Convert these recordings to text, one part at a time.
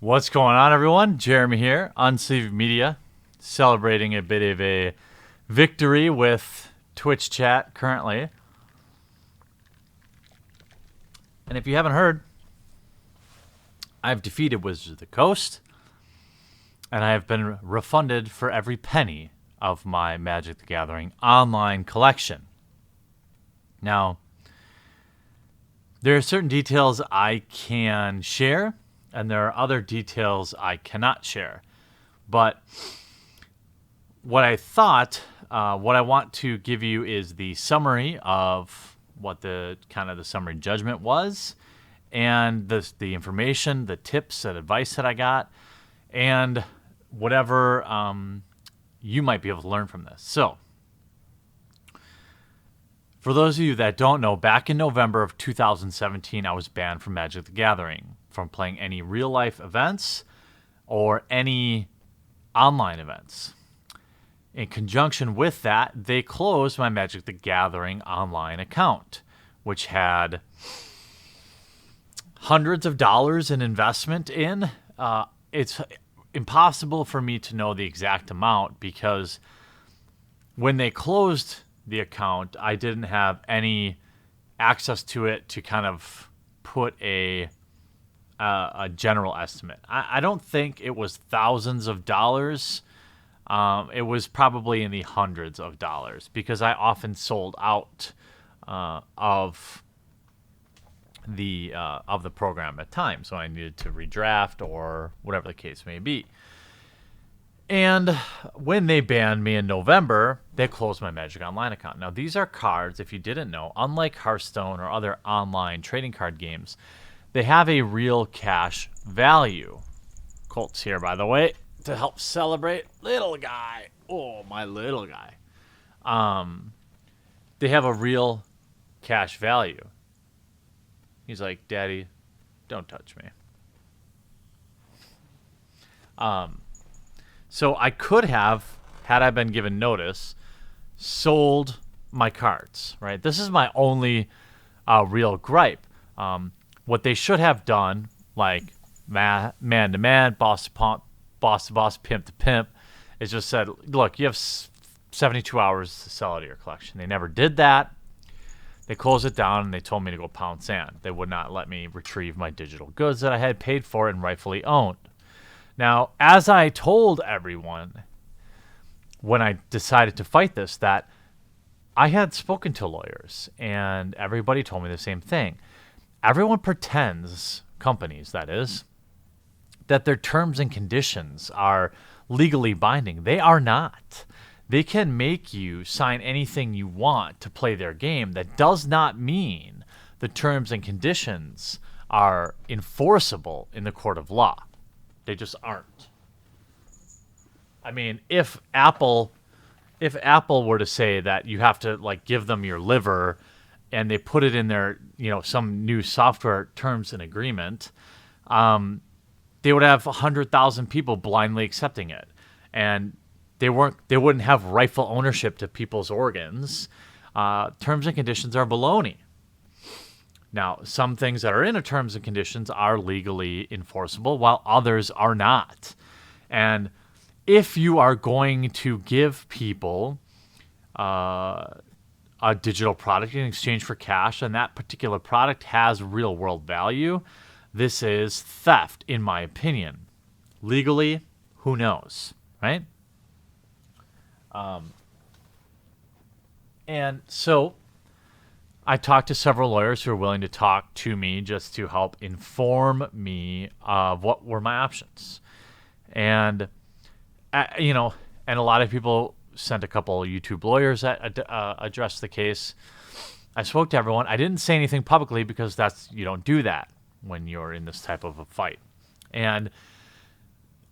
What's going on, everyone? Jeremy here, Unsleeved Media, celebrating a bit of a victory with Twitch chat currently. And if you haven't heard, I've defeated Wizards of the Coast, and I have been refunded for every penny of my Magic the Gathering online collection. Now, there are certain details I can share, and there are other details I cannot share. But what I thought, what I want to give you is the summary of what the summary judgment was, and the information, the tips and advice that I got, and whatever you might be able to learn from this. So, for those of you that don't know, back in November of 2017, I was banned from Magic the Gathering, from playing any real-life events or any online events. In conjunction with that, they closed my Magic the Gathering online account, which had hundreds of dollars in investment in. It's impossible for me to know the exact amount because when they closed the account, I didn't have any access to it to kind of put a general estimate. I don't think it was thousands of dollars. It was probably in the hundreds of dollars because I often sold out of the program at times, so I needed to redraft or whatever the case may be. And when they banned me in November, they closed my Magic Online account. Now, these are cards, if you didn't know, unlike Hearthstone or other online trading card games, they have a real cash value. Colt's here, by the way, to help celebrate little guy. Oh, my little guy. They have a real cash value. He's like, Daddy, don't touch me. So I could have, had I been given notice, sold my cards, right? This is my only real gripe. What they should have done, like man to man, boss to boss, pimp to pimp, is just said, look, you have 72 hours to sell out of your collection. They never did that. They closed it down, and they told me to go pound sand. They would not let me retrieve my digital goods that I had paid for and rightfully owned. Now, as I told everyone when I decided to fight this, that I had spoken to lawyers, and everybody told me the same thing. Everyone pretends, companies that is, that their terms and conditions are legally binding. They are not. They can make you sign anything you want to play their game. That does not mean the terms and conditions are enforceable in the court of law. They just aren't. I mean, if Apple were to say that you have to like give them your liver, and they put it in their some new software terms and agreement, they would have 100,000 people blindly accepting it, and they wouldn't have rightful ownership to people's organs. Terms and conditions are baloney. Now, some things that are in a terms and conditions are legally enforceable, while others are not. And if you are going to give people a digital product in exchange for cash, and that particular product has real-world value, this is theft, in my opinion. Legally, who knows, right? And so I talked to several lawyers who are willing to talk to me just to help inform me of what were my options. And, and a lot of people sent a couple of YouTube lawyers that addressed the case. I spoke to everyone. I didn't say anything publicly because you don't do that when you're in this type of a fight. And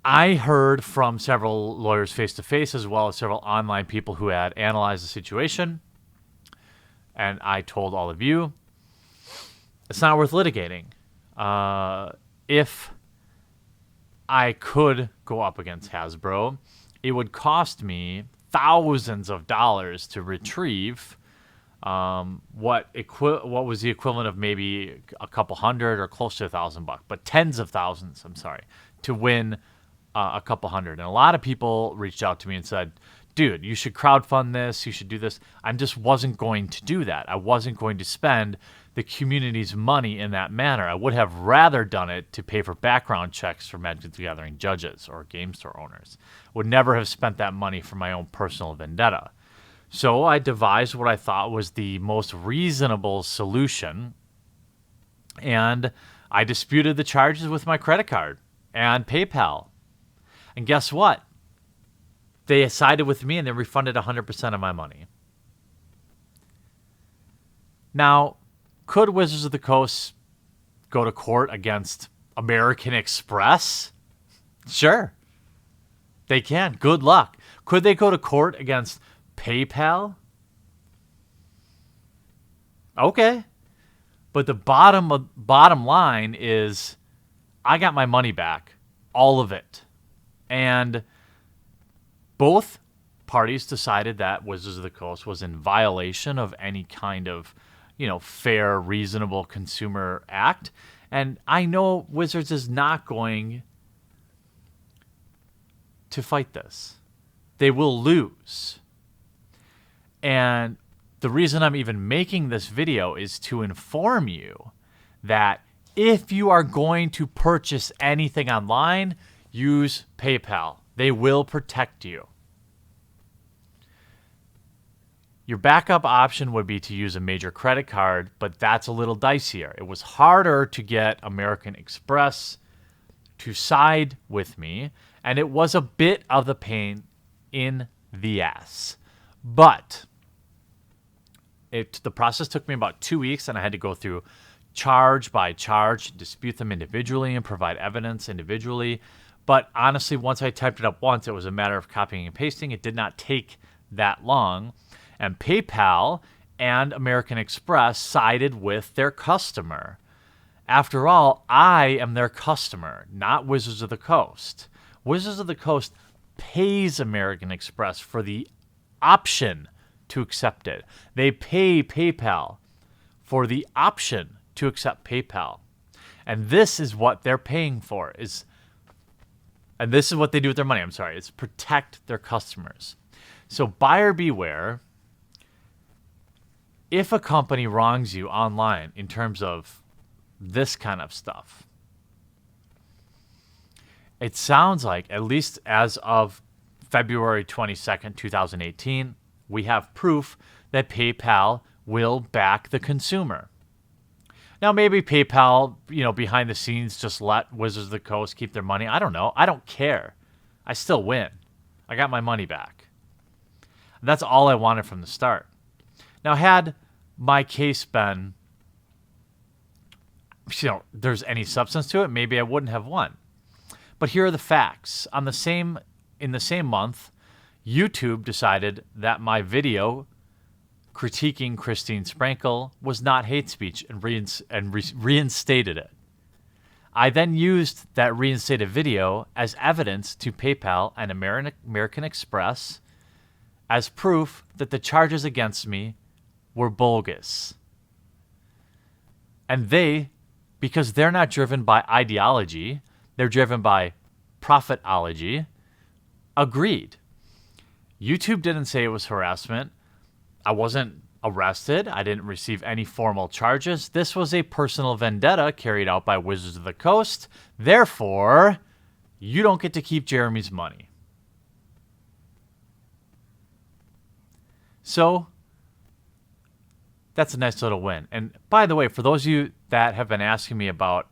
I heard from several lawyers face-to-face as well as several online people who had analyzed the situation. And I told all of you, it's not worth litigating. If I could go up against Hasbro, it would cost me thousands of dollars to retrieve what was the equivalent of maybe a couple hundred or close to $1,000, but tens of thousands to win a couple hundred. And a lot of people reached out to me and said, dude, you should crowdfund this. You should do this. I just wasn't going to do that. I wasn't going to spend the community's money in that manner. I would have rather done it to pay for background checks for Magic the Gathering judges or game store owners. Would never have spent that money for my own personal vendetta. So I devised what I thought was the most reasonable solution, and I disputed the charges with my credit card and PayPal. And guess what? They sided with me and they refunded 100% of my money. Now, could Wizards of the Coast go to court against American Express? Sure. They can. Good luck. Could they go to court against PayPal? Okay. But the bottom line is I got my money back. All of it. And both parties decided that Wizards of the Coast was in violation of any kind of, fair, reasonable consumer act. And I know Wizards is not going to fight this. They will lose. And the reason I'm even making this video is to inform you that if you are going to purchase anything online, use PayPal. They will protect you. Your backup option would be to use a major credit card, but that's a little dicier. It was harder to get American Express to side with me, and it was a bit of the pain in the ass. But the process took me about 2 weeks, and I had to go through charge by charge, dispute them individually, and provide evidence individually. But honestly, once I typed it up once, it was a matter of copying and pasting. It did not take that long. And PayPal and American Express sided with their customer. After all, I am their customer, not Wizards of the Coast. Wizards of the Coast pays American Express for the option to accept it. They pay PayPal for the option to accept PayPal. And this is what they're paying for, and this is what they do with their money, is protect their customers. So buyer beware. If a company wrongs you online in terms of this kind of stuff, it sounds like, at least as of February 22nd, 2018, we have proof that PayPal will back the consumer. Now, maybe PayPal, behind the scenes just let Wizards of the Coast keep their money. I don't know. I don't care. I still win. I got my money back. That's all I wanted from the start. Now, had my case been, there's any substance to it, maybe I wouldn't have won. But here are the facts. In the same month, YouTube decided that my video critiquing Christine Sprankle was not hate speech and reinstated it. I then used that reinstated video as evidence to PayPal and American Express as proof that the charges against me were bogus. And because they're not driven by ideology, they're driven by profitology, agreed. YouTube didn't say it was harassment. I wasn't arrested. I didn't receive any formal charges. This was a personal vendetta carried out by Wizards of the Coast. Therefore, you don't get to keep Jeremy's money. So, that's a nice little win. And by the way, for those of you that have been asking me about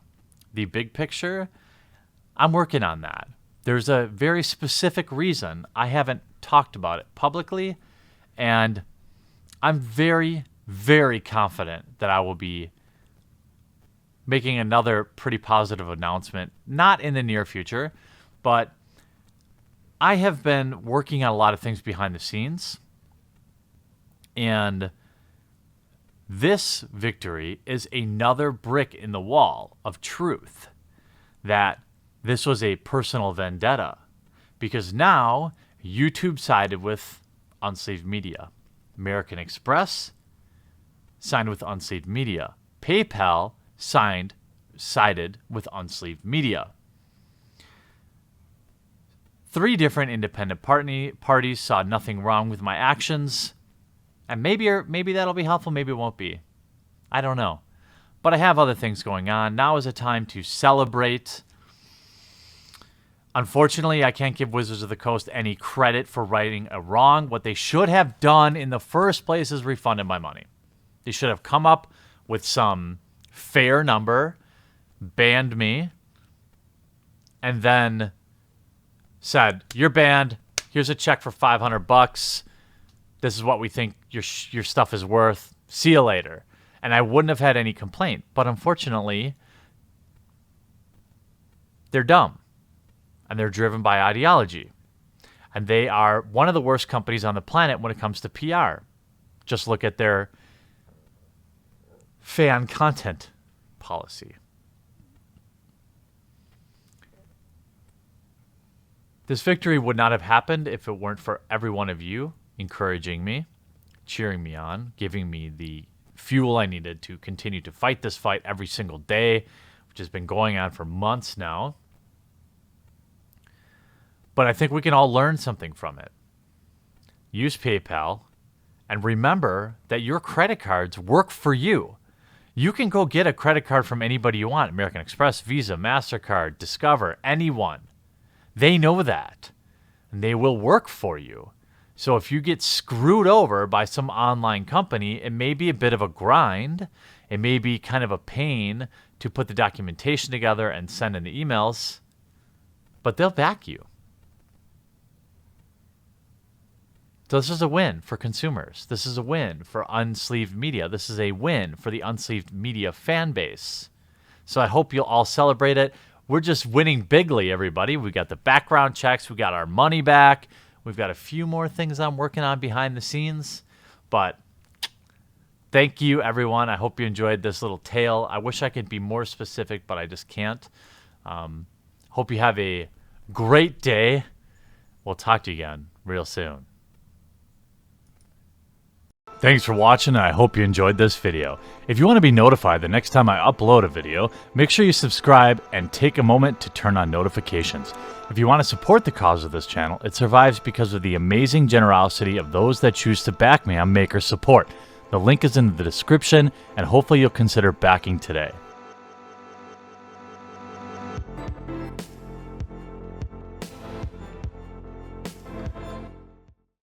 the big picture, I'm working on that. There's a very specific reason I haven't talked about it publicly, and I'm very, very confident that I will be making another pretty positive announcement, not in the near future, but I have been working on a lot of things behind the scenes, and this victory is another brick in the wall of truth that this was a personal vendetta, because now YouTube sided with Unsaved Media. American Express signed with Unsaved Media. PayPal sided with Unsaved Media. 3 different independent parties saw nothing wrong with my actions. And maybe that'll be helpful, maybe it won't be. I don't know. But I have other things going on. Now is a time to celebrate. Unfortunately, I can't give Wizards of the Coast any credit for righting a wrong. What they should have done in the first place is refunded my money. They should have come up with some fair number, banned me, and then said, "You're banned. Here's a check for $500. This is what we think your stuff is worth. See you later." And I wouldn't have had any complaint. But unfortunately, they're dumb. And they're driven by ideology. And they are one of the worst companies on the planet when it comes to PR. Just look at their fan content policy. This victory would not have happened if it weren't for every one of you encouraging me, cheering me on, giving me the fuel I needed to continue to fight this fight every single day, which has been going on for months now. But I think we can all learn something from it. Use PayPal, and remember that your credit cards work for you. You can go get a credit card from anybody you want, American Express, Visa, MasterCard, Discover, anyone. They know that, and they will work for you. So if you get screwed over by some online company, it may be a bit of a grind. It may be kind of a pain to put the documentation together and send in the emails, but they'll back you. So this is a win for consumers. This is a win for unsleeved media. This is a win for the unsleeved media fan base. So I hope you'll all celebrate it. We're just winning bigly, everybody. We got the background checks. We got our money back. We've got a few more things I'm working on behind the scenes. But thank you, everyone. I hope you enjoyed this little tale. I wish I could be more specific, but I just can't. Hope you have a great day. We'll talk to you again real soon. Thanks for watching, and I hope you enjoyed this video. If you want to be notified the next time I upload a video, make sure you subscribe and take a moment to turn on notifications. If you want to support the cause of this channel, it survives because of the amazing generosity of those that choose to back me on Maker Support. The link is in the description, and hopefully you'll consider backing today.